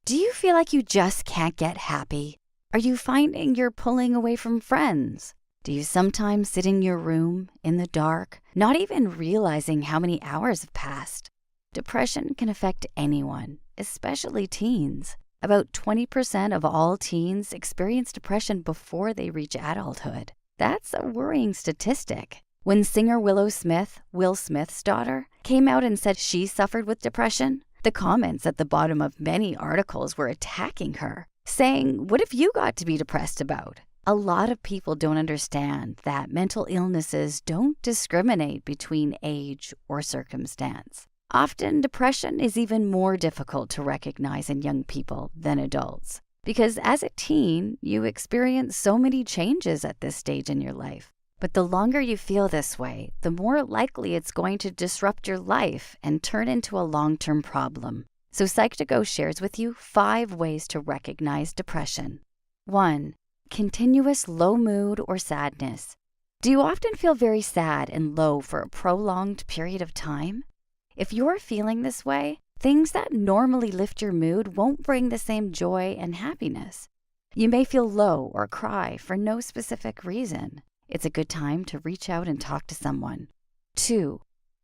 Do you feel like you just can't get happy? Are you finding you're pulling away from friends? Do you sometimes sit in your room, in the dark, not even realizing how many hours have passed? Depression can affect anyone, especially teens. About 20% of all teens experience depression before they reach adulthood. That's a worrying statistic. When singer Will Smith's daughter, came out and said she suffered with depression, the comments at the bottom of many articles were attacking her, saying, "What have you got to be depressed about?" A lot of people don't understand that mental illnesses don't discriminate between age or circumstance. Often, depression is even more difficult to recognize in young people than adults, because as a teen, you experience so many changes at this stage in your life. But the longer you feel this way, the more likely it's going to disrupt your life and turn into a long-term problem. So Psych2Go shares with you 5 ways to recognize depression. 1. Continuous low mood or sadness. Do you often feel very sad and low for a prolonged period of time? If you're feeling this way, things that normally lift your mood won't bring the same joy and happiness. You may feel low or cry for no specific reason. It's a good time to reach out and talk to someone. 2.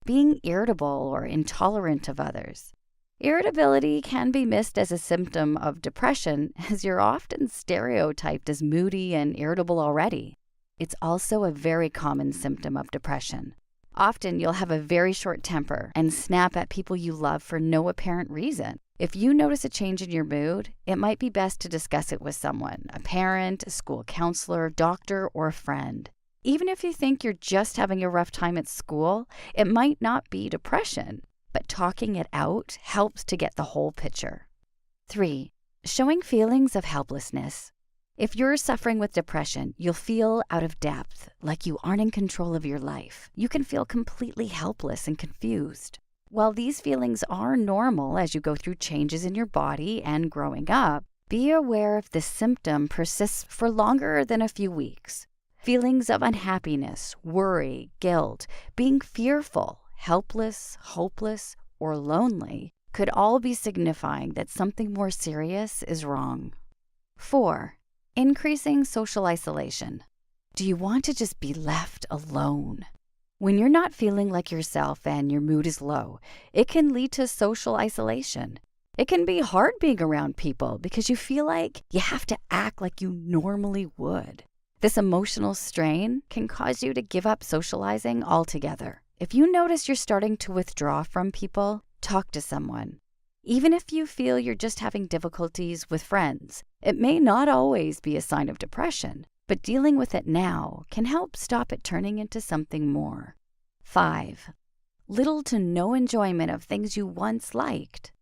Being irritable or intolerant of others. Irritability can be missed as a symptom of depression, as you're often stereotyped as moody and irritable already. It's also a very common symptom of depression. Often you'll have a very short temper and snap at people you love for no apparent reason. If you notice a change in your mood, it might be best to discuss it with someone, a parent, a school counselor, doctor, or a friend. Even if you think you're just having a rough time at school, it might not be depression, but talking it out helps to get the whole picture. 3. Showing feelings of helplessness. If you're suffering with depression, you'll feel out of depth, like you aren't in control of your life. You can feel completely helpless and confused. While these feelings are normal as you go through changes in your body and growing up, be aware if this symptom persists for longer than a few weeks. Feelings of unhappiness, worry, guilt, being fearful, helpless, hopeless, or lonely could all be signifying that something more serious is wrong. 4. Increasing social isolation. Do you want to just be left alone? When you're not feeling like yourself and your mood is low, it can lead to social isolation. It can be hard being around people because you feel like you have to act like you normally would. This emotional strain can cause you to give up socializing altogether. If you notice you're starting to withdraw from people, talk to someone. Even if you feel you're just having difficulties with friends, it may not always be a sign of depression, but dealing with it now can help stop it turning into something more. 5. Little to no enjoyment of things you once liked.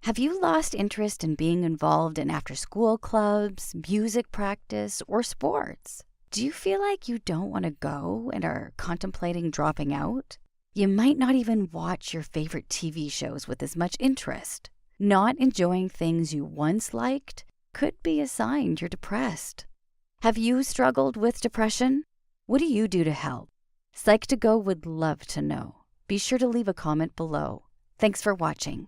Have you lost interest in being involved in after-school clubs, music practice, or sports? Do you feel like you don't want to go and are contemplating dropping out? You might not even watch your favorite TV shows with as much interest. Not enjoying things you once liked could be a sign you're depressed. Have you struggled with depression? What do you do to help? Psych2Go would love to know. Be sure to leave a comment below. Thanks for watching.